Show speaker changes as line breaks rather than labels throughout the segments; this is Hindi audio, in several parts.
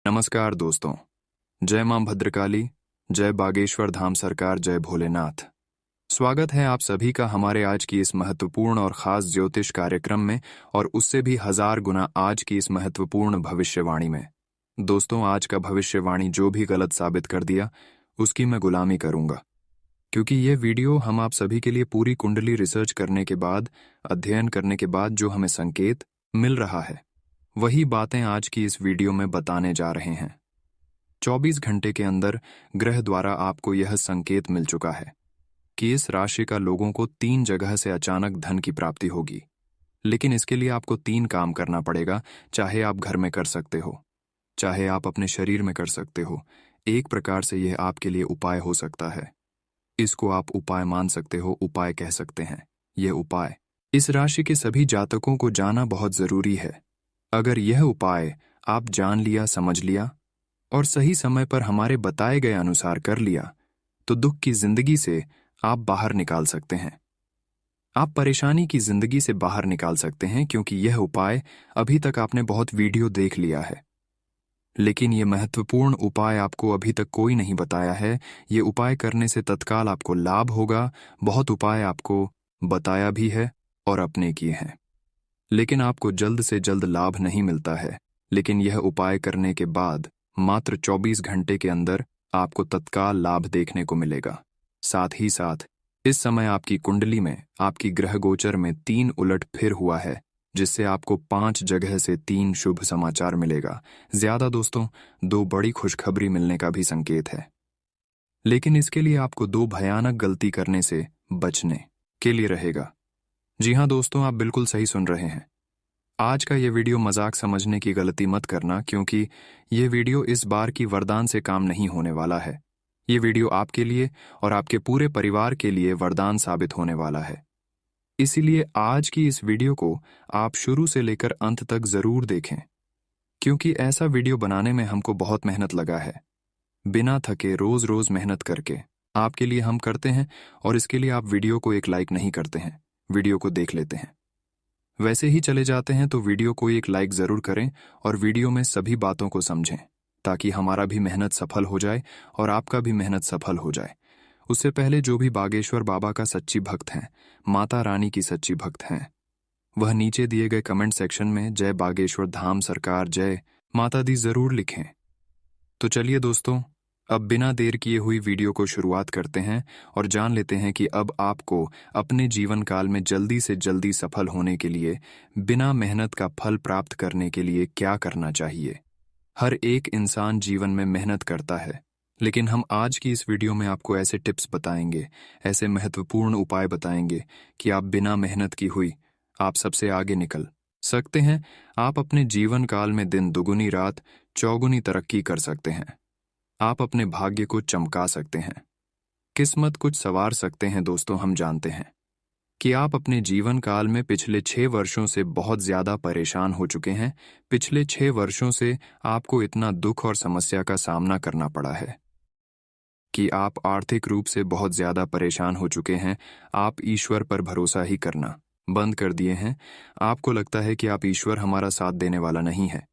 नमस्कार दोस्तों। जय मां भद्रकाली, जय बागेश्वर धाम सरकार, जय भोलेनाथ। स्वागत है आप सभी का हमारे आज की इस महत्वपूर्ण और खास ज्योतिष कार्यक्रम में, और उससे भी 1000 गुना आज की इस महत्वपूर्ण भविष्यवाणी में। दोस्तों, आज का भविष्यवाणी जो भी गलत साबित कर दिया उसकी मैं गुलामी करूंगा, क्योंकि ये वीडियो हम आप सभी के लिए पूरी कुंडली रिसर्च करने के बाद, अध्ययन करने के बाद जो हमें संकेत मिल रहा है, वही बातें आज की इस वीडियो में बताने जा रहे हैं। 24 घंटे के अंदर ग्रह द्वारा आपको यह संकेत मिल चुका है कि इस राशि का लोगों को 3 जगह से अचानक धन की प्राप्ति होगी। लेकिन इसके लिए आपको 3 काम करना पड़ेगा। चाहे आप घर में कर सकते हो, चाहे आप अपने शरीर में कर सकते हो। एक प्रकार से यह आपके लिए उपाय हो सकता है। इसको आप उपाय मान सकते हो, उपाय कह सकते हैं। यह उपाय इस राशि के सभी जातकों को जाना बहुत जरूरी है। अगर यह उपाय आप जान लिया, समझ लिया और सही समय पर हमारे बताए गए अनुसार कर लिया, तो दुख की जिंदगी से आप बाहर निकाल सकते हैं। आप परेशानी की जिंदगी से बाहर निकाल सकते हैं, क्योंकि यह उपाय अभी तक आपने बहुत वीडियो देख लिया है, लेकिन यह महत्वपूर्ण उपाय आपको अभी तक कोई नहीं बताया है। यह उपाय करने से तत्काल आपको लाभ होगा। बहुत उपाय आपको बताया भी है और अपने किए हैं, लेकिन आपको जल्द से जल्द लाभ नहीं मिलता है। लेकिन यह उपाय करने के बाद मात्र 24 घंटे के अंदर आपको तत्काल लाभ देखने को मिलेगा। साथ ही साथ इस समय आपकी कुंडली में, आपकी ग्रह गोचर में 3 उलट फिर हुआ है, जिससे आपको 5 जगह से 3 शुभ समाचार मिलेगा। ज्यादा दोस्तों, 2 बड़ी खुशखबरी मिलने का भी संकेत है। लेकिन इसके लिए आपको 2 भयानक गलती करने से बचने के लिए रहेगा। जी हाँ दोस्तों, आप बिल्कुल सही सुन रहे हैं। आज का ये वीडियो मजाक समझने की गलती मत करना, क्योंकि ये वीडियो इस बार की वरदान से काम नहीं होने वाला है। ये वीडियो आपके लिए और आपके पूरे परिवार के लिए वरदान साबित होने वाला है। इसीलिए आज की इस वीडियो को आप शुरू से लेकर अंत तक जरूर देखें, क्योंकि ऐसा वीडियो बनाने में हमको बहुत मेहनत लगा है। बिना थके रोज रोज मेहनत करके आपके लिए हम करते हैं, और इसके लिए आप वीडियो को एक लाइक नहीं करते हैं, वीडियो को देख लेते हैं, वैसे ही चले जाते हैं। तो वीडियो को एक लाइक जरूर करें और वीडियो में सभी बातों को समझें, ताकि हमारा भी मेहनत सफल हो जाए और आपका भी मेहनत सफल हो जाए। उससे पहले जो भी बागेश्वर बाबा का सच्ची भक्त हैं, माता रानी की सच्ची भक्त हैं, वह नीचे दिए गए कमेंट सेक्शन में जय बागेश्वर धाम सरकार, जय माता दी जरूर लिखें। तो चलिए दोस्तों, अब बिना देर किए हुई वीडियो को शुरुआत करते हैं और जान लेते हैं कि अब आपको अपने जीवन काल में जल्दी से जल्दी सफल होने के लिए, बिना मेहनत का फल प्राप्त करने के लिए क्या करना चाहिए। हर एक इंसान जीवन में मेहनत करता है, लेकिन हम आज की इस वीडियो में आपको ऐसे टिप्स बताएंगे, ऐसे महत्वपूर्ण उपाय बताएंगे कि आप बिना मेहनत की हुई आप सबसे आगे निकल सकते हैं। आप अपने जीवन काल में दिन दुगुनी रात चौगुनी तरक्की कर सकते हैं। आप अपने भाग्य को चमका सकते हैं, किस्मत कुछ संवार सकते हैं। दोस्तों, हम जानते हैं कि आप अपने जीवन काल में पिछले 6 वर्षों से बहुत ज्यादा परेशान हो चुके हैं। पिछले 6 वर्षों से आपको इतना दुख और समस्या का सामना करना पड़ा है कि आप आर्थिक रूप से बहुत ज्यादा परेशान हो चुके हैं। आप ईश्वर पर भरोसा ही करना बंद कर दिए हैं। आपको लगता है कि आप ईश्वर हमारा साथ देने वाला नहीं है,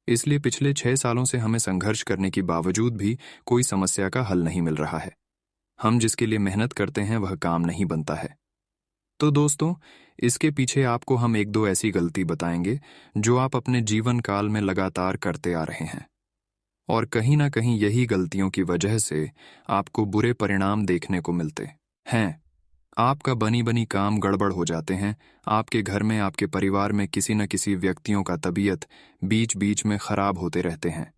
इसलिए पिछले 6 सालों से हमें संघर्ष करने के बावजूद भी कोई समस्या का हल नहीं मिल रहा है। हम जिसके लिए मेहनत करते हैं वह काम नहीं बनता है। तो दोस्तों, इसके पीछे आपको हम 1-2 ऐसी गलती बताएंगे जो आप अपने जीवन काल में लगातार करते आ रहे हैं, और कहीं ना कहीं यही गलतियों की वजह से आपको बुरे परिणाम देखने को मिलते हैं। आपका बनी बनी काम गड़बड़ हो जाते हैं। आपके घर में, आपके परिवार में किसी न किसी व्यक्तियों का तबीयत बीच बीच में खराब होते रहते हैं,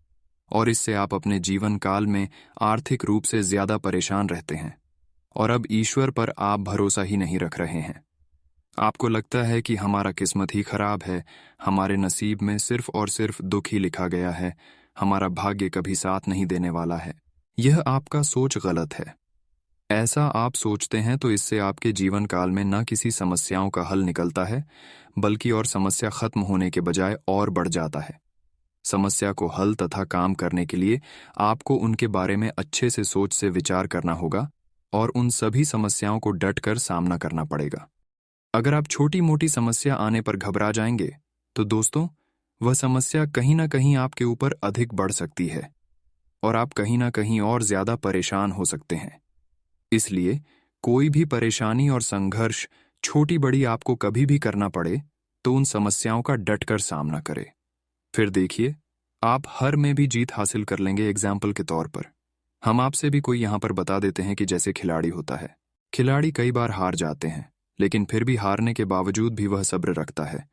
और इससे आप अपने जीवन काल में आर्थिक रूप से ज्यादा परेशान रहते हैं, और अब ईश्वर पर आप भरोसा ही नहीं रख रहे हैं। आपको लगता है कि हमारा किस्मत ही खराब है, हमारे नसीब में सिर्फ और सिर्फ दुख ही लिखा गया है, हमारा भाग्य कभी साथ नहीं देने वाला है। यह आपका सोच गलत है। ऐसा आप सोचते हैं तो इससे आपके जीवन काल में न किसी समस्याओं का हल निकलता है, बल्कि और समस्या खत्म होने के बजाय और बढ़ जाता है। समस्या को हल तथा काम करने के लिए आपको उनके बारे में अच्छे से सोच से विचार करना होगा, और उन सभी समस्याओं को डट कर सामना करना पड़ेगा। अगर आप छोटी मोटी समस्या आने पर घबरा जाएंगे तो दोस्तों, वह समस्या कहीं ना कहीं आपके ऊपर अधिक बढ़ सकती है और आप कहीं ना कहीं और ज्यादा परेशान हो सकते हैं। इसलिए कोई भी परेशानी और संघर्ष, छोटी बड़ी, आपको कभी भी करना पड़े तो उन समस्याओं का डटकर सामना करें। फिर देखिए, आप हर में भी जीत हासिल कर लेंगे। एग्जाम्पल के तौर पर हम आपसे भी कोई यहाँ पर बता देते हैं कि जैसे खिलाड़ी होता है, खिलाड़ी कई बार हार जाते हैं, लेकिन फिर भी हारने के बावजूद भी वह सब्र रखता है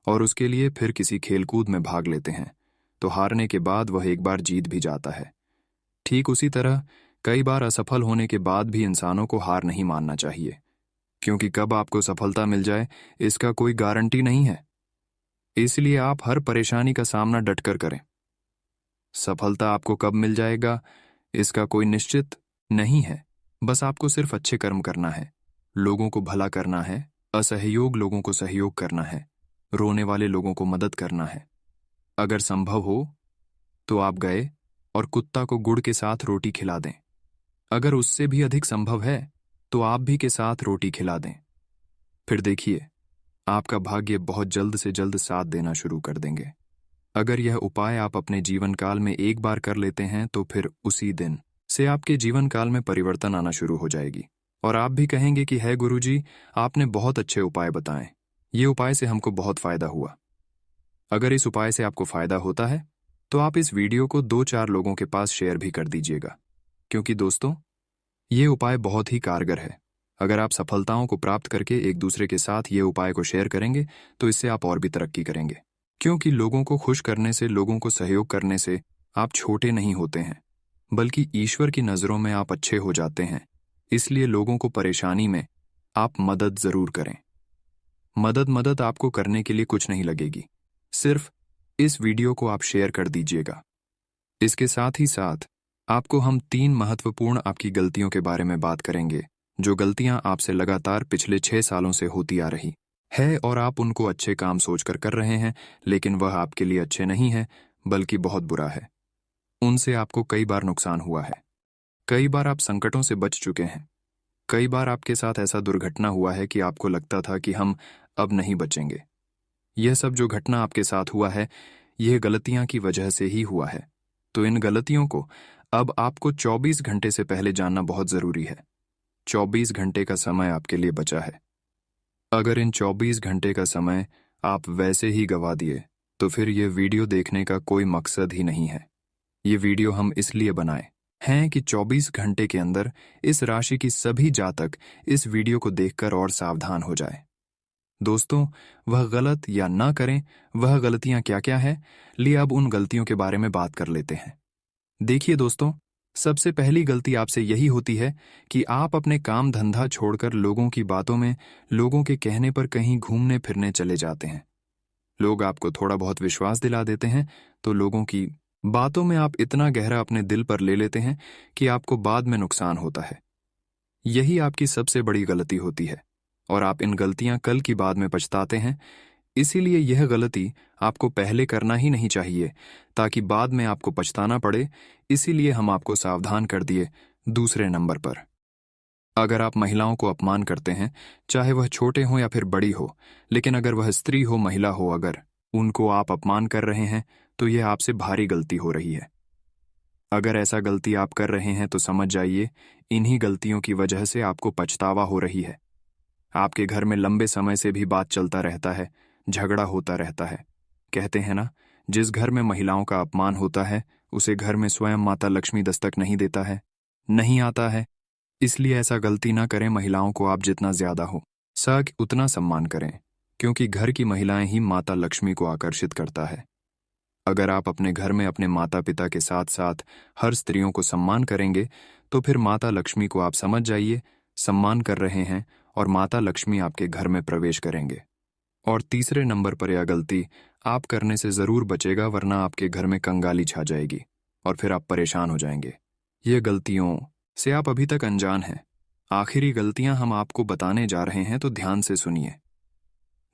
और उसके लिए फिर किसी खेलकूद में भाग लेते हैं, तो हारने के बाद वह एक बार जीत भी जाता है। ठीक उसी तरह कई बार असफल होने के बाद भी इंसानों को हार नहीं मानना चाहिए, क्योंकि कब आपको सफलता मिल जाए इसका कोई गारंटी नहीं है। इसलिए आप हर परेशानी का सामना डटकर करें। सफलता आपको कब मिल जाएगा इसका कोई निश्चित नहीं है, बस आपको सिर्फ अच्छे कर्म करना है, लोगों को भला करना है, असहयोग लोगों को सहयोग करना है, रोने वाले लोगों को मदद करना है। अगर संभव हो तो आप गए और कुत्ता को गुड़ के साथ रोटी खिला दें। अगर उससे भी अधिक संभव है तो आप भी के साथ रोटी खिला दें। फिर देखिए, आपका भाग्य बहुत जल्द से जल्द साथ देना शुरू कर देंगे। अगर यह उपाय आप अपने जीवन काल में एक बार कर लेते हैं तो फिर उसी दिन से आपके जीवन काल में परिवर्तन आना शुरू हो जाएगी और आप भी कहेंगे कि है गुरुजी, आपने बहुत अच्छे उपाय बताए, ये उपाय से हमको बहुत फायदा हुआ। अगर इस उपाय से आपको फायदा होता है तो आप इस वीडियो को 2-4 लोगों के पास शेयर भी कर दीजिएगा, क्योंकि दोस्तों, ये उपाय बहुत ही कारगर है। अगर आप सफलताओं को प्राप्त करके एक दूसरे के साथ ये उपाय को शेयर करेंगे तो इससे आप और भी तरक्की करेंगे, क्योंकि लोगों को खुश करने से, लोगों को सहयोग करने से आप छोटे नहीं होते हैं, बल्कि ईश्वर की नज़रों में आप अच्छे हो जाते हैं। इसलिए लोगों को परेशानी में आप मदद जरूर करें। मदद आपको करने के लिए कुछ नहीं लगेगी, सिर्फ इस वीडियो को आप शेयर कर दीजिएगा। इसके साथ ही साथ आपको हम 3 महत्वपूर्ण आपकी गलतियों के बारे में बात करेंगे, जो गलतियां आपसे लगातार पिछले 6 सालों से होती आ रही है और आप उनको अच्छे काम सोचकर कर रहे हैं, लेकिन वह आपके लिए अच्छे नहीं है, बल्कि बहुत बुरा है। उनसे आपको कई बार नुकसान हुआ है, कई बार आप संकटों से बच चुके हैं, कई बार आपके साथ ऐसा दुर्घटना हुआ है कि आपको लगता था कि हम अब नहीं बचेंगे। यह सब जो घटना आपके साथ हुआ है, यह गलतियां की वजह से ही हुआ है। तो इन गलतियों को अब आपको 24 घंटे से पहले जानना बहुत जरूरी है। 24 घंटे का समय आपके लिए बचा है। अगर इन 24 घंटे का समय आप वैसे ही गवा दिए तो फिर यह वीडियो देखने का कोई मकसद ही नहीं है। ये वीडियो हम इसलिए बनाए हैं कि 24 घंटे के अंदर इस राशि की सभी जातक इस वीडियो को देखकर और सावधान हो जाए। दोस्तों, वह गलत या ना करें, वह गलतियां क्या क्या है, लिए अब उन गलतियों के बारे में बात कर लेते हैं। देखिए दोस्तों, सबसे पहली गलती आपसे यही होती है कि आप अपने काम धंधा छोड़कर लोगों की बातों में, लोगों के कहने पर कहीं घूमने फिरने चले जाते हैं। लोग आपको थोड़ा बहुत विश्वास दिला देते हैं तो लोगों की बातों में आप इतना गहरा अपने दिल पर ले लेते हैं कि आपको बाद में नुकसान होता है। यही आपकी सबसे बड़ी गलती होती है और आप इन गलतियां कल की बाद में पछताते हैं। इसीलिए यह गलती आपको पहले करना ही नहीं चाहिए, ताकि बाद में आपको पछताना पड़े। इसीलिए हम आपको सावधान कर दिए। दूसरे नंबर पर, अगर आप महिलाओं को अपमान करते हैं, चाहे वह छोटे हो या फिर बड़ी हो, लेकिन अगर वह स्त्री हो, महिला हो, अगर उनको आप अपमान कर रहे हैं तो यह आपसे भारी गलती हो रही है। अगर ऐसा गलती आप कर रहे हैं तो समझ जाइए, इन्हीं गलतियों की वजह से आपको पछतावा हो रही है। आपके घर में लंबे समय से भी बात चलता रहता है, झगड़ा होता रहता है। कहते हैं ना, जिस घर में महिलाओं का अपमान होता है उसे घर में स्वयं माता लक्ष्मी दस्तक नहीं देता है, नहीं आता है। इसलिए ऐसा गलती ना करें। महिलाओं को आप जितना ज्यादा हो सके उतना सम्मान करें, क्योंकि घर की महिलाएं ही माता लक्ष्मी को आकर्षित करता है। अगर आप अपने घर में अपने माता पिता के साथ साथ हर स्त्रियों को सम्मान करेंगे तो फिर माता लक्ष्मी को आप समझ जाइए सम्मान कर रहे हैं और माता लक्ष्मी आपके घर में प्रवेश करेंगे। और तीसरे नंबर पर यह गलती आप करने से जरूर बचेगा, वरना आपके घर में कंगाली छा जाएगी और फिर आप परेशान हो जाएंगे। ये गलतियों से आप अभी तक अनजान हैं। आखिरी गलतियां हम आपको बताने जा रहे हैं, तो ध्यान से सुनिए।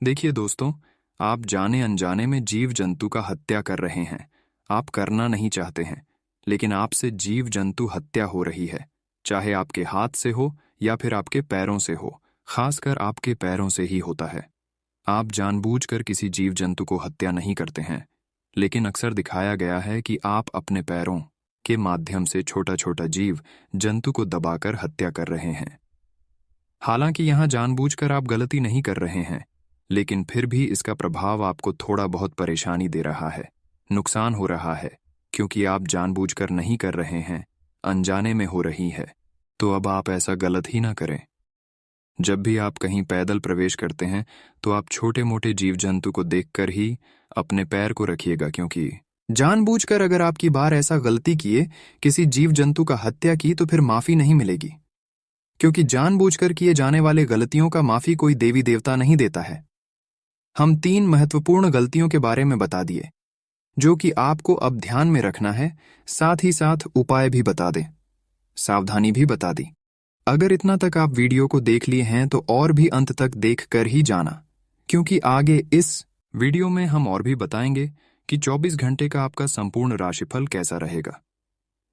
देखिए दोस्तों, आप जाने अनजाने में जीव जंतु का हत्या कर रहे हैं। आप करना नहीं चाहते हैं, लेकिन आपसे जीव जंतु हत्या हो रही है, चाहे आपके हाथ से हो या फिर आपके पैरों से हो। खासकर आपके पैरों से ही होता है। आप जानबूझकर किसी जीव जंतु को हत्या नहीं करते हैं, लेकिन अक्सर दिखाया गया है कि आप अपने पैरों के माध्यम से छोटा छोटा जीव जंतु को दबाकर हत्या कर रहे हैं। हालांकि यहां जानबूझकर आप गलती नहीं कर रहे हैं, लेकिन फिर भी इसका प्रभाव आपको थोड़ा बहुत परेशानी दे रहा है, नुकसान हो रहा है, क्योंकि आप जानबूझकर नहीं कर रहे हैं, अनजाने में हो रही है। तो अब आप ऐसा गलत ही ना करें। जब भी आप कहीं पैदल प्रवेश करते हैं तो आप छोटे मोटे जीव जंतु को देखकर ही अपने पैर को रखिएगा, क्योंकि जानबूझकर अगर आपकी बार ऐसा गलती किए, किसी जीव जंतु का हत्या की, तो फिर माफी नहीं मिलेगी, क्योंकि जानबूझकर किए जाने वाले गलतियों का माफी कोई देवी देवता नहीं देता है। हम 3 महत्वपूर्ण गलतियों के बारे में बता दिए, जो कि आपको अब ध्यान में रखना है, साथ ही साथ उपाय भी बता दें, सावधानी भी बता दी। अगर इतना तक आप वीडियो को देख लिए हैं तो और भी अंत तक देख कर ही जाना, क्योंकि आगे इस वीडियो में हम और भी बताएंगे कि 24 घंटे का आपका संपूर्ण राशिफल कैसा रहेगा,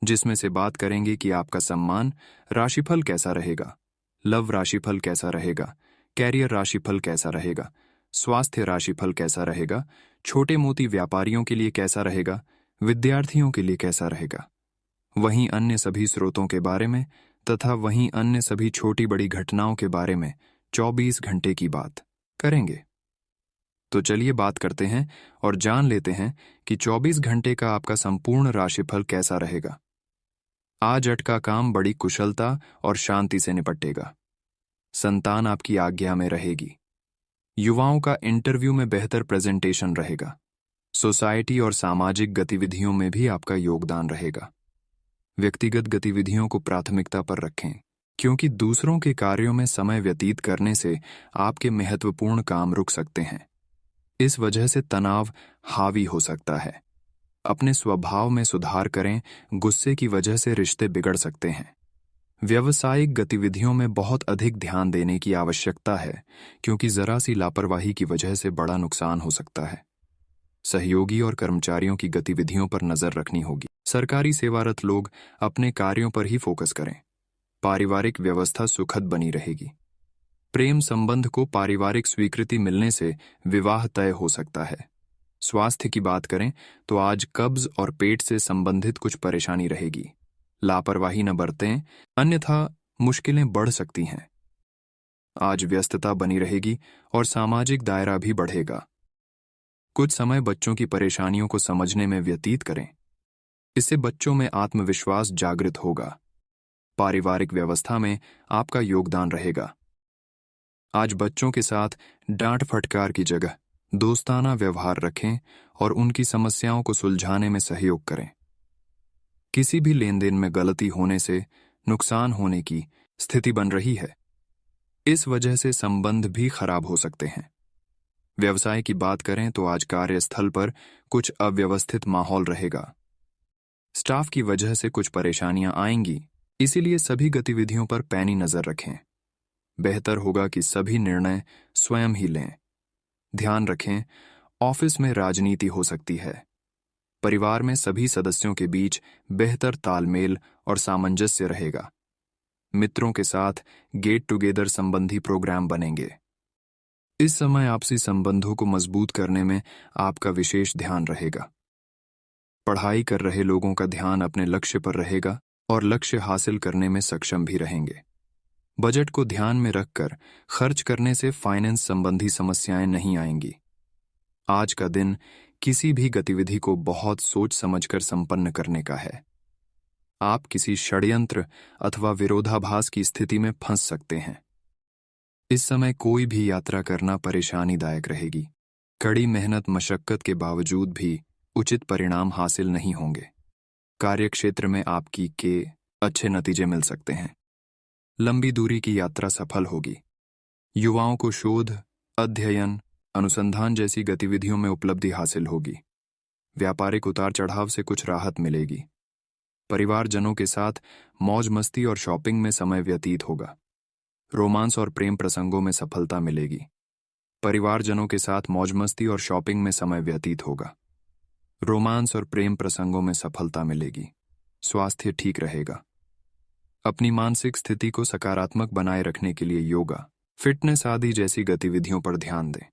जिसमें से बात करेंगे कि आपका सम्मान राशिफल कैसा रहेगा, लव राशिफल कैसा रहेगा, कैरियर राशिफल कैसा रहेगा, स्वास्थ्य राशिफल कैसा रहेगा, छोटे मोटी व्यापारियों के लिए कैसा रहेगा, विद्यार्थियों के लिए कैसा रहेगा, वहीं अन्य सभी स्रोतों के बारे में तथा वहीं अन्य सभी छोटी बड़ी घटनाओं के बारे में 24 घंटे की बात करेंगे। तो चलिए बात करते हैं और जान लेते हैं कि 24 घंटे का आपका संपूर्ण राशिफल कैसा रहेगा। आज अटका काम बड़ी कुशलता और शांति से निपटेगा। संतान आपकी आज्ञा में रहेगी। युवाओं का इंटरव्यू में बेहतर प्रेजेंटेशन रहेगा। सोसाइटी और सामाजिक गतिविधियों में भी आपका योगदान रहेगा। व्यक्तिगत गतिविधियों को प्राथमिकता पर रखें, क्योंकि दूसरों के कार्यों में समय व्यतीत करने से आपके महत्वपूर्ण काम रुक सकते हैं। इस वजह से तनाव हावी हो सकता है। अपने स्वभाव में सुधार करें, गुस्से की वजह से रिश्ते बिगड़ सकते हैं। व्यावसायिक गतिविधियों में बहुत अधिक ध्यान देने की आवश्यकता है, क्योंकि जरा सी लापरवाही की वजह से बड़ा नुकसान हो सकता है। सहयोगी और कर्मचारियों की गतिविधियों पर नजर रखनी होगी। सरकारी सेवारत लोग अपने कार्यों पर ही फोकस करें। पारिवारिक व्यवस्था सुखद बनी रहेगी। प्रेम संबंध को पारिवारिक स्वीकृति मिलने से विवाह तय हो सकता है। स्वास्थ्य की बात करें तो आज कब्ज और पेट से संबंधित कुछ परेशानी रहेगी। लापरवाही न बरतें, अन्यथा मुश्किलें बढ़ सकती हैं। आज व्यस्तता बनी रहेगी और सामाजिक दायरा भी बढ़ेगा। कुछ समय बच्चों की परेशानियों को समझने में व्यतीत करें। इससे बच्चों में आत्मविश्वास जागृत होगा। पारिवारिक व्यवस्था में आपका योगदान रहेगा। आज बच्चों के साथ डांट फटकार की जगह दोस्ताना व्यवहार रखें और उनकी समस्याओं को सुलझाने में सहयोग करें। किसी भी लेन देन में गलती होने से नुकसान होने की स्थिति बन रही है। इस वजह से संबंध भी खराब हो सकते हैं। व्यवसाय की बात करें तो आज कार्यस्थल पर कुछ अव्यवस्थित माहौल रहेगा। स्टाफ की वजह से कुछ परेशानियां आएंगी, इसीलिए सभी गतिविधियों पर पैनी नजर रखें। बेहतर होगा कि सभी निर्णय स्वयं ही लें। ध्यान रखें, ऑफिस में राजनीति हो सकती है। परिवार में सभी सदस्यों के बीच बेहतर तालमेल और सामंजस्य रहेगा। मित्रों के साथ गेट टुगेदर संबंधी प्रोग्राम बनेंगे। इस समय आपसी संबंधों को मजबूत करने में आपका विशेष ध्यान रहेगा। पढ़ाई कर रहे लोगों का ध्यान अपने लक्ष्य पर रहेगा और लक्ष्य हासिल करने में सक्षम भी रहेंगे। बजट को ध्यान में रखकर खर्च करने से फाइनेंस संबंधी समस्याएं नहीं आएंगी। आज का दिन किसी भी गतिविधि को बहुत सोच समझकर संपन्न करने का है। आप किसी षड्यंत्र अथवा विरोधाभास की स्थिति में फंस सकते हैं। इस समय कोई भी यात्रा करना परेशानीदायक रहेगी। कड़ी मेहनत मशक्कत के बावजूद भी उचित परिणाम हासिल नहीं होंगे। कार्यक्षेत्र में आपकी के अच्छे नतीजे मिल सकते हैं। लंबी दूरी की यात्रा सफल होगी। युवाओं को शोध, अध्ययन, अनुसंधान जैसी गतिविधियों में उपलब्धि हासिल होगी। व्यापारिक उतार चढ़ाव से कुछ राहत मिलेगी। परिवारजनों के साथ मौज मस्ती और शॉपिंग में समय व्यतीत होगा। रोमांस और प्रेम प्रसंगों में सफलता मिलेगी। परिवारजनों के साथ मौज मस्ती और शॉपिंग में समय व्यतीत होगा। रोमांस और प्रेम प्रसंगों में सफलता मिलेगी। स्वास्थ्य ठीक रहेगा। अपनी मानसिक स्थिति को सकारात्मक बनाए रखने के लिए योगा, फिटनेस आदि जैसी गतिविधियों पर ध्यान दें।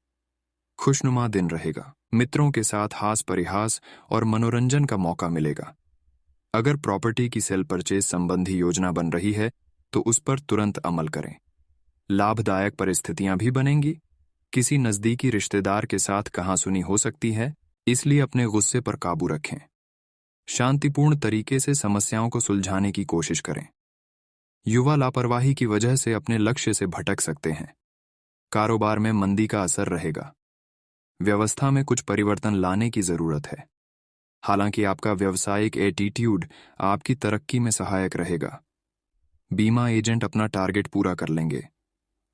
खुशनुमा दिन रहेगा। मित्रों के साथ हास परिहास और मनोरंजन का मौका मिलेगा। अगर प्रॉपर्टी की सेल परचेज संबंधी योजना बन रही है तो उस पर तुरंत अमल करें। लाभदायक परिस्थितियां भी बनेंगी। किसी नजदीकी रिश्तेदार के साथ कहासुनी हो सकती है, इसलिए अपने गुस्से पर काबू रखें। शांतिपूर्ण तरीके से समस्याओं को सुलझाने की कोशिश करें। युवा लापरवाही की वजह से अपने लक्ष्य से भटक सकते हैं। कारोबार में मंदी का असर रहेगा। व्यवस्था में कुछ परिवर्तन लाने की जरूरत है। हालांकि आपका व्यावसायिक एटीट्यूड आपकी तरक्की में सहायक रहेगा। बीमा एजेंट अपना टारगेट पूरा कर लेंगे।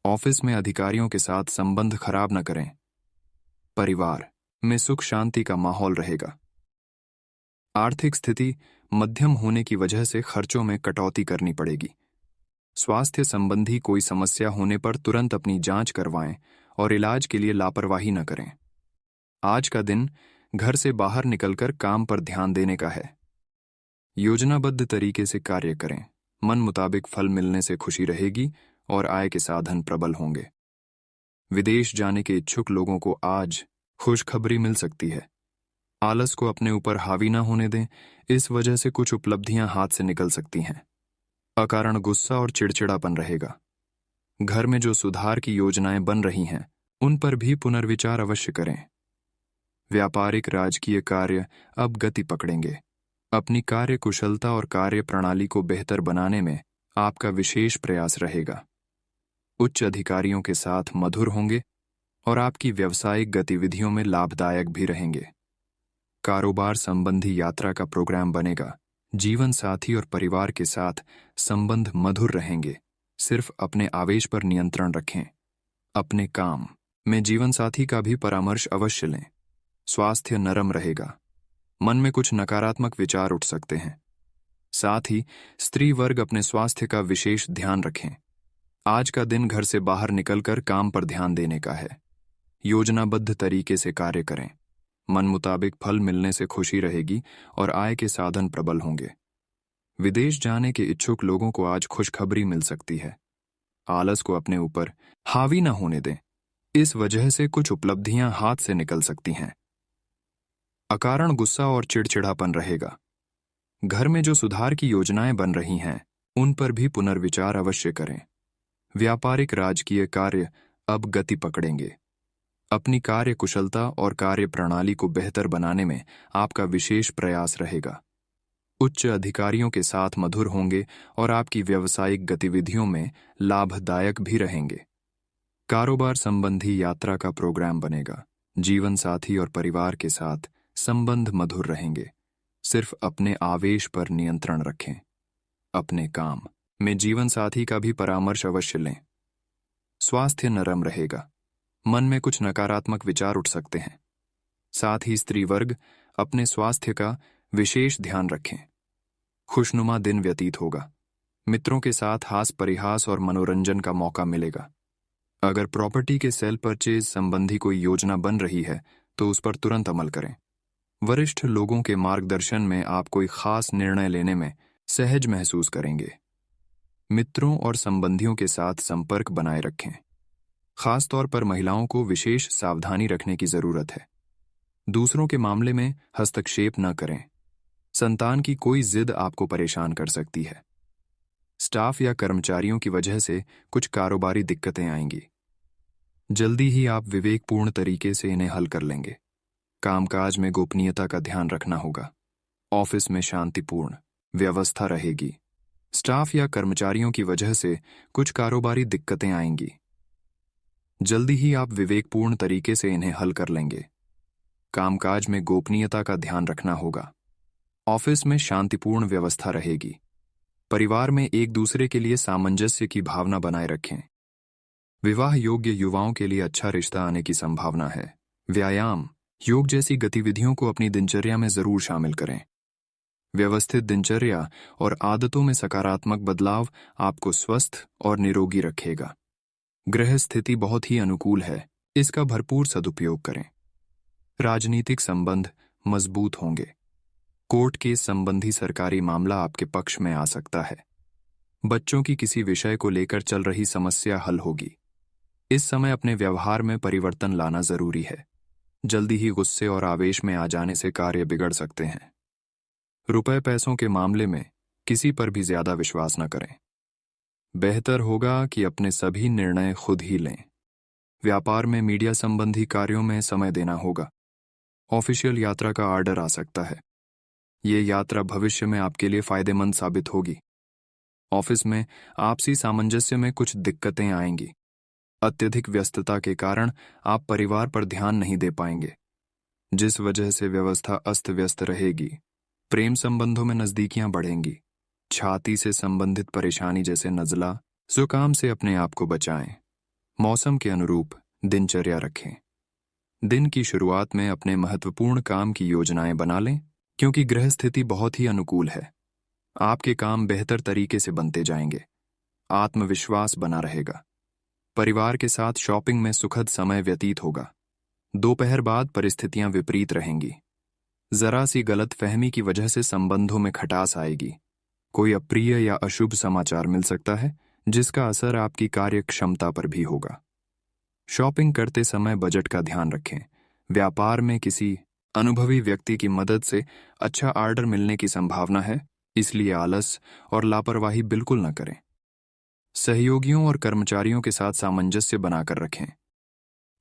ऑफिस में अधिकारियों के साथ संबंध खराब न करें। परिवार में सुख शांति का माहौल रहेगा। आर्थिक स्थिति मध्यम होने की वजह से खर्चों में कटौती करनी पड़ेगी। स्वास्थ्य संबंधी कोई समस्या होने पर तुरंत अपनी जांच करवाएं और इलाज के लिए लापरवाही न करें। आज का दिन घर से बाहर निकलकर काम पर ध्यान देने का है। योजनाबद्ध तरीके से कार्य करें। मन मुताबिक फल मिलने से खुशी रहेगी और आय के साधन प्रबल होंगे। विदेश जाने के इच्छुक लोगों को आज खुशखबरी मिल सकती है। आलस को अपने ऊपर हावी न होने दें, इस वजह से कुछ उपलब्धियां हाथ से निकल सकती हैं। अकारण गुस्सा और चिड़चिड़ापन रहेगा। घर में जो सुधार की योजनाएं बन रही हैं, उन पर भी पुनर्विचार अवश्य करें। व्यापारिक राजकीय कार्य अब गति पकड़ेंगे। अपनी कार्य कुशलता और कार्य प्रणाली को बेहतर बनाने में आपका विशेष प्रयास रहेगा। उच्च अधिकारियों के साथ मधुर होंगे और आपकी व्यावसायिक गतिविधियों में लाभदायक भी रहेंगे। कारोबार संबंधी यात्रा का प्रोग्राम बनेगा। जीवन साथी और परिवार के साथ संबंध मधुर रहेंगे। सिर्फ अपने आवेश पर नियंत्रण रखें। अपने काम में जीवन साथी का भी परामर्श अवश्य लें। स्वास्थ्य नरम रहेगा। मन में कुछ नकारात्मक विचार उठ सकते हैं। साथ ही स्त्री वर्ग अपने स्वास्थ्य का विशेष ध्यान रखें। आज का दिन घर से बाहर निकलकर काम पर ध्यान देने का है। योजनाबद्ध तरीके से कार्य करें। मन मुताबिक फल मिलने से खुशी रहेगी और आय के साधन प्रबल होंगे। विदेश जाने के इच्छुक लोगों को आज खुशखबरी मिल सकती है। आलस को अपने ऊपर हावी न होने दें, इस वजह से कुछ उपलब्धियां हाथ से निकल सकती हैं। अकारण गुस्सा और चिड़चिड़ापन रहेगा। घर में जो सुधार की योजनाएं बन रही हैं, उन पर भी पुनर्विचार अवश्य करें। व्यापारिक राजकीय कार्य अब गति पकड़ेंगे। अपनी कार्य कुशलता और कार्य प्रणाली को बेहतर बनाने में आपका विशेष प्रयास रहेगा। उच्च अधिकारियों के साथ मधुर होंगे और आपकी व्यावसायिक गतिविधियों में लाभदायक भी रहेंगे। कारोबार संबंधी यात्रा का प्रोग्राम बनेगा। जीवन साथी और परिवार के साथ संबंध मधुर रहेंगे। सिर्फ अपने आवेश पर नियंत्रण रखें। अपने काम में जीवन साथी का भी परामर्श अवश्य लें। स्वास्थ्य नरम रहेगा। मन में कुछ नकारात्मक विचार उठ सकते हैं। साथ ही स्त्री वर्ग अपने स्वास्थ्य का विशेष ध्यान रखें। खुशनुमा दिन व्यतीत होगा। मित्रों के साथ हास परिहास और मनोरंजन का मौका मिलेगा। अगर प्रॉपर्टी के सेल परचेज संबंधी कोई योजना बन रही है तो उस पर तुरंत अमल करें। वरिष्ठ लोगों के मार्गदर्शन में आप कोई खास निर्णय लेने में सहज महसूस करेंगे। मित्रों और संबंधियों के साथ संपर्क बनाए रखें। खास तौर पर महिलाओं को विशेष सावधानी रखने की जरूरत है। दूसरों के मामले में हस्तक्षेप न करें। संतान की कोई जिद आपको परेशान कर सकती है। स्टाफ या कर्मचारियों की वजह से कुछ कारोबारी दिक्कतें आएंगी। जल्दी ही आप विवेकपूर्ण तरीके से इन्हें हल कर लेंगे। कामकाज में गोपनीयता का ध्यान रखना होगा। ऑफिस में शांतिपूर्ण व्यवस्था रहेगी। स्टाफ या कर्मचारियों की वजह से कुछ कारोबारी दिक्कतें आएंगी। जल्दी ही आप विवेकपूर्ण तरीके से इन्हें हल कर लेंगे। कामकाज में गोपनीयता का ध्यान रखना होगा। ऑफिस में शांतिपूर्ण व्यवस्था रहेगी। परिवार में एक दूसरे के लिए सामंजस्य की भावना बनाए रखें। विवाह योग्य युवाओं के लिए अच्छा रिश्ता आने की संभावना है। व्यायाम, योग जैसी गतिविधियों को अपनी दिनचर्या में जरूर शामिल करें। व्यवस्थित दिनचर्या और आदतों में सकारात्मक बदलाव आपको स्वस्थ और निरोगी रखेगा। ग्रह स्थिति बहुत ही अनुकूल है, इसका भरपूर सदुपयोग करें। राजनीतिक संबंध मजबूत होंगे। कोर्ट केस संबंधी सरकारी मामला आपके पक्ष में आ सकता है। बच्चों की किसी विषय को लेकर चल रही समस्या हल होगी। इस समय अपने व्यवहार में परिवर्तन लाना जरूरी है। जल्दी ही गुस्से और आवेश में आ जाने से कार्य बिगड़ सकते हैं। रुपए पैसों के मामले में किसी पर भी ज्यादा विश्वास न करें। बेहतर होगा कि अपने सभी निर्णय खुद ही लें। व्यापार में मीडिया संबंधी कार्यों में समय देना होगा। ऑफिशियल यात्रा का ऑर्डर आ सकता है। ये यात्रा भविष्य में आपके लिए फायदेमंद साबित होगी। ऑफिस में आपसी सामंजस्य में कुछ दिक्कतें आएंगी। अत्यधिक व्यस्तता के कारण आप परिवार पर ध्यान नहीं दे पाएंगे, जिस वजह से व्यवस्था अस्त व्यस्त रहेगी। प्रेम संबंधों में नजदीकियां बढ़ेंगी। छाती से संबंधित परेशानी जैसे नज़ला, जुकाम से अपने आप को बचाएं। मौसम के अनुरूप दिनचर्या रखें। दिन की शुरुआत में अपने महत्वपूर्ण काम की योजनाएं बना लें, क्योंकि ग्रह स्थिति बहुत ही अनुकूल है। आपके काम बेहतर तरीके से बनते जाएंगे। आत्मविश्वास बना रहेगा। परिवार के साथ शॉपिंग में सुखद समय व्यतीत होगा। दोपहर बाद परिस्थितियां विपरीत रहेंगी। जरा सी गलतफहमी की वजह से संबंधों में खटास आएगी। कोई अप्रिय या अशुभ समाचार मिल सकता है, जिसका असर आपकी कार्य क्षमता पर भी होगा। शॉपिंग करते समय बजट का ध्यान रखें। व्यापार में किसी अनुभवी व्यक्ति की मदद से अच्छा ऑर्डर मिलने की संभावना है, इसलिए आलस और लापरवाही बिल्कुल न करें। सहयोगियों और कर्मचारियों के साथ सामंजस्य बनाकर रखें।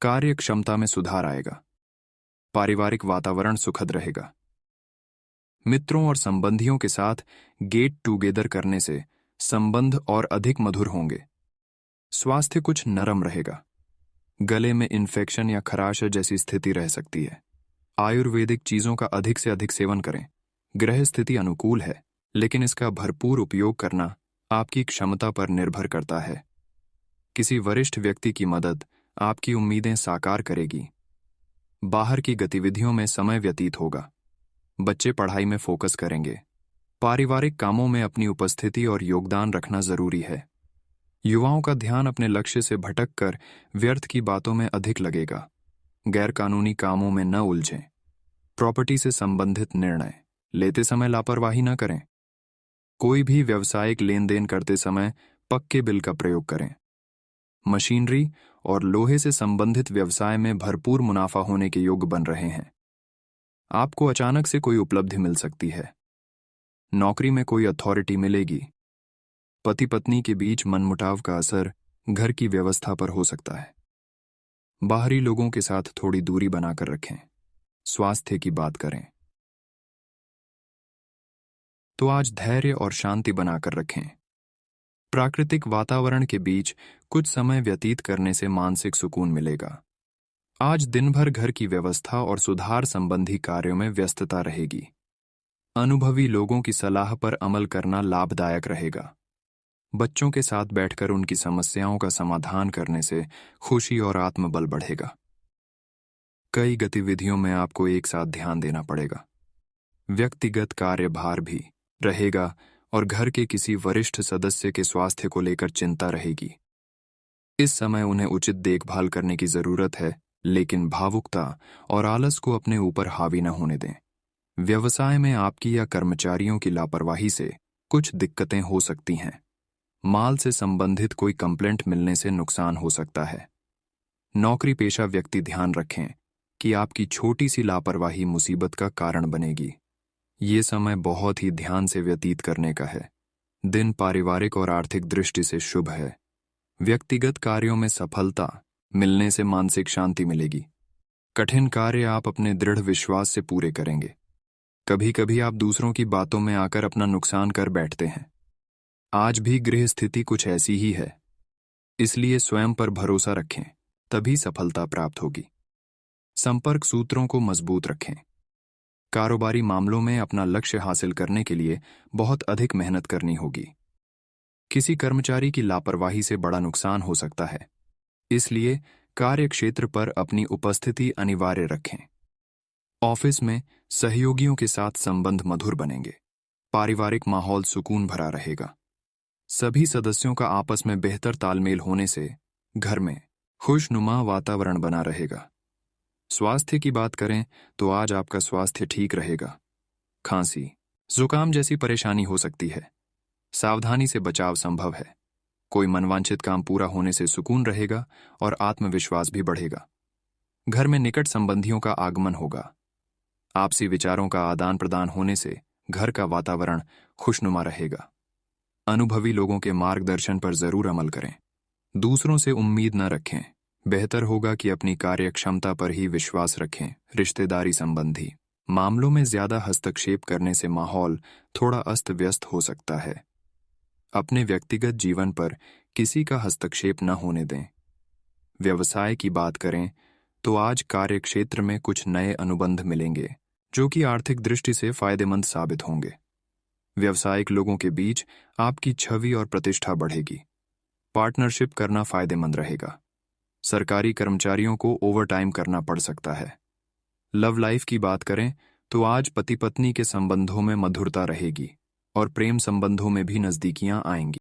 कार्य क्षमता में सुधार आएगा। पारिवारिक वातावरण सुखद रहेगा। मित्रों और संबंधियों के साथ गेट टुगेदर करने से संबंध और अधिक मधुर होंगे। स्वास्थ्य कुछ नरम रहेगा। गले में इन्फेक्शन या खराश जैसी स्थिति रह सकती है। आयुर्वेदिक चीजों का अधिक से अधिक सेवन करें। ग्रह स्थिति अनुकूल है, लेकिन इसका भरपूर उपयोग करना आपकी क्षमता पर निर्भर करता है। किसी वरिष्ठ व्यक्ति की मदद आपकी उम्मीदें साकार करेगी। बाहर की गतिविधियों में समय व्यतीत होगा। बच्चे पढ़ाई में फोकस करेंगे। पारिवारिक कामों में अपनी उपस्थिति और योगदान रखना जरूरी है। युवाओं का ध्यान अपने लक्ष्य से भटककर व्यर्थ की बातों में अधिक लगेगा। गैरकानूनी कामों में न उलझें। प्रॉपर्टी से संबंधित निर्णय लेते समय लापरवाही न करें। कोई भी व्यावसायिक लेन देन करते समय पक्के बिल का प्रयोग करें। मशीनरी और लोहे से संबंधित व्यवसाय में भरपूर मुनाफा होने के योग बन रहे हैं। आपको अचानक से कोई उपलब्धि मिल सकती है। नौकरी में कोई अथॉरिटी मिलेगी। पति पत्नी के बीच मनमुटाव का असर घर की व्यवस्था पर हो सकता है। बाहरी लोगों के साथ थोड़ी दूरी बनाकर रखें। स्वास्थ्य की बात करें तो आज धैर्य और शांति बनाकर रखें। प्राकृतिक वातावरण के बीच कुछ समय व्यतीत करने से मानसिक सुकून मिलेगा। आज दिन भर घर की व्यवस्था और सुधार संबंधी कार्यों में व्यस्तता रहेगी। अनुभवी लोगों की सलाह पर अमल करना लाभदायक रहेगा। बच्चों के साथ बैठकर उनकी समस्याओं का समाधान करने से खुशी और आत्मबल बढ़ेगा। कई गतिविधियों में आपको एक साथ ध्यान देना पड़ेगा। व्यक्तिगत कार्यभार भी रहेगा और घर के किसी वरिष्ठ सदस्य के स्वास्थ्य को लेकर चिंता रहेगी। इस समय उन्हें उचित देखभाल करने की जरूरत है, लेकिन भावुकता और आलस को अपने ऊपर हावी न होने दें। व्यवसाय में आपकी या कर्मचारियों की लापरवाही से कुछ दिक्कतें हो सकती हैं। माल से संबंधित कोई कंप्लेंट मिलने से नुकसान हो सकता है। नौकरी पेशा व्यक्ति ध्यान रखें कि आपकी छोटी सी लापरवाही मुसीबत का कारण बनेगी। ये समय बहुत ही ध्यान से व्यतीत करने का है। दिन पारिवारिक और आर्थिक दृष्टि से शुभ है। व्यक्तिगत कार्यों में सफलता मिलने से मानसिक शांति मिलेगी। कठिन कार्य आप अपने दृढ़ विश्वास से पूरे करेंगे। कभी कभी आप दूसरों की बातों में आकर अपना नुकसान कर बैठते हैं। आज भी गृह स्थिति कुछ ऐसी ही है, इसलिए स्वयं पर भरोसा रखें, तभी सफलता प्राप्त होगी। संपर्क सूत्रों को मजबूत रखें। कारोबारी मामलों में अपना लक्ष्य हासिल करने के लिए बहुत अधिक मेहनत करनी होगी। किसी कर्मचारी की लापरवाही से बड़ा नुकसान हो सकता है, इसलिए कार्यक्षेत्र पर अपनी उपस्थिति अनिवार्य रखें। ऑफिस में सहयोगियों के साथ संबंध मधुर बनेंगे। पारिवारिक माहौल सुकून भरा रहेगा। सभी सदस्यों का आपस में बेहतर तालमेल होने से घर में खुशनुमा वातावरण बना रहेगा। स्वास्थ्य की बात करें तो आज आपका स्वास्थ्य ठीक रहेगा। खांसी, जुकाम जैसी परेशानी हो सकती है। सावधानी से बचाव संभव है। कोई मनवांछित काम पूरा होने से सुकून रहेगा और आत्मविश्वास भी बढ़ेगा। घर में निकट संबंधियों का आगमन होगा। आपसी विचारों का आदान प्रदान होने से घर का वातावरण खुशनुमा रहेगा। अनुभवी लोगों के मार्गदर्शन पर जरूर अमल करें। दूसरों से उम्मीद न रखें। बेहतर होगा कि अपनी कार्य क्षमता पर ही विश्वास रखें। रिश्तेदारी संबंधी मामलों में ज्यादा हस्तक्षेप करने से माहौल थोड़ा अस्त व्यस्त हो सकता है। अपने व्यक्तिगत जीवन पर किसी का हस्तक्षेप न होने दें। व्यवसाय की बात करें तो आज कार्य क्षेत्र में कुछ नए अनुबंध मिलेंगे जो कि आर्थिक दृष्टि से फायदेमंद साबित होंगे। व्यावसायिक लोगों के बीच आपकी छवि और प्रतिष्ठा बढ़ेगी। पार्टनरशिप करना फायदेमंद रहेगा। सरकारी कर्मचारियों को ओवरटाइम करना पड़ सकता है। लव लाइफ की बात करें तो आज पति पत्नी के संबंधों में मधुरता रहेगी और प्रेम संबंधों में भी नजदीकियां आएंगी।